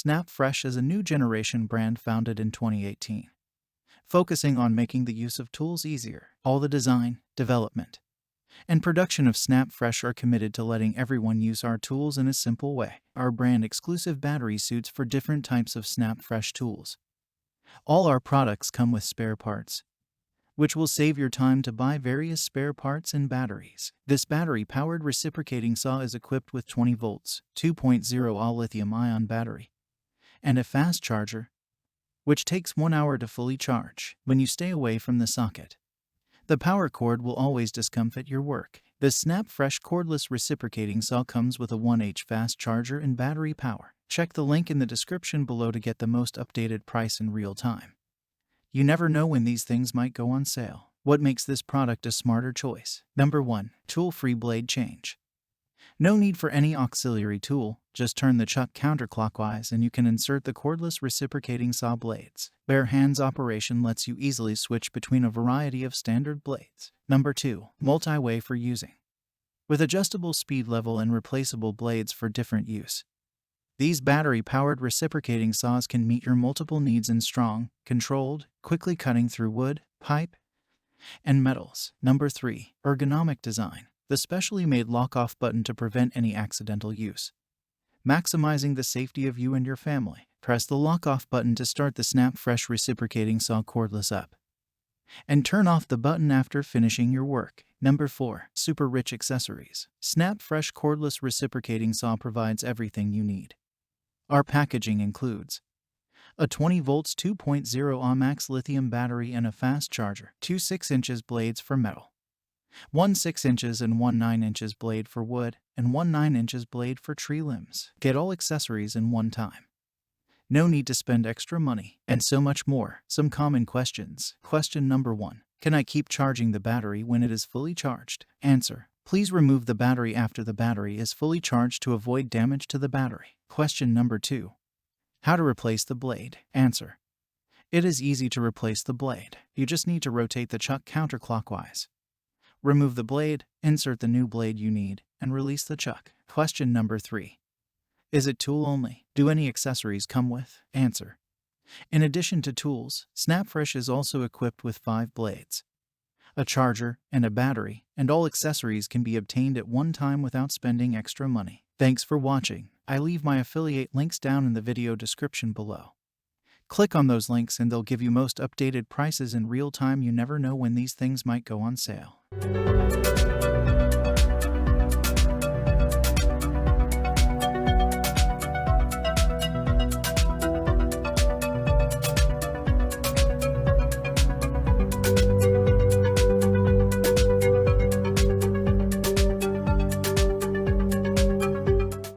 SnapFresh is a new generation brand founded in 2018, focusing on making the use of tools easier. All the design, development, and production of SnapFresh are committed to letting everyone use our tools in a simple way. Our brand-exclusive battery suits for different types of SnapFresh tools. All our products come with spare parts, which will save your time to buy various spare parts and batteries. This battery-powered reciprocating saw is equipped with 20 volts, 2.0 Ah lithium-ion battery, and a fast charger, which takes 1 hour to fully charge. When you stay away from the socket, the power cord will always discomfort your work. The SnapFresh Cordless Reciprocating saw comes with a 1H fast charger and battery power. Check the link in the description below to get the most updated price in real time. You never know when these things might go on sale. What makes this product a smarter choice? Number 1. Tool-free blade change. No need for any auxiliary tool, just turn the chuck counterclockwise and you can insert the cordless reciprocating saw blades. Bare hands operation lets you easily switch between a variety of standard blades. Number 2. Multi-way for using. With adjustable speed level and replaceable blades for different use, these battery-powered reciprocating saws can meet your multiple needs in strong, controlled, quickly cutting through wood, pipe, and metals. Number 3. Ergonomic Design. The specially made lock-off button to prevent any accidental use, maximizing the safety of you and your family. Press the lock-off button to start the SnapFresh reciprocating saw cordless up, and turn off the button after finishing your work. Number 4. Super rich accessories. SnapFresh Cordless Reciprocating Saw provides everything you need. Our packaging includes a 20 volts 2.0 Ah max lithium battery and a fast charger, 2 6-inch blades for metal, 1 6-inch and 1 9-inch blade for wood, and 1 9-inch blade for tree limbs. Get all accessories in one time. No need to spend extra money, and so much more. Some common questions. Question number 1. Can I keep charging the battery when it is fully charged? Answer. Please remove the battery after the battery is fully charged to avoid damage to the battery. Question number 2. How to replace the blade? Answer. It is easy to replace the blade. You just need to rotate the chuck counterclockwise. Remove the blade, insert the new blade you need, and release the chuck. Question number 3. Is it tool only? Do any accessories come with? Answer. In addition to tools, SnapFresh is also equipped with 5 blades, a charger, and a battery, and all accessories can be obtained at one time without spending extra money. Thanks for watching. I leave my affiliate links down in the video description below. Click on those links and they'll give you most updated prices in real time. You never know when these things might go on sale.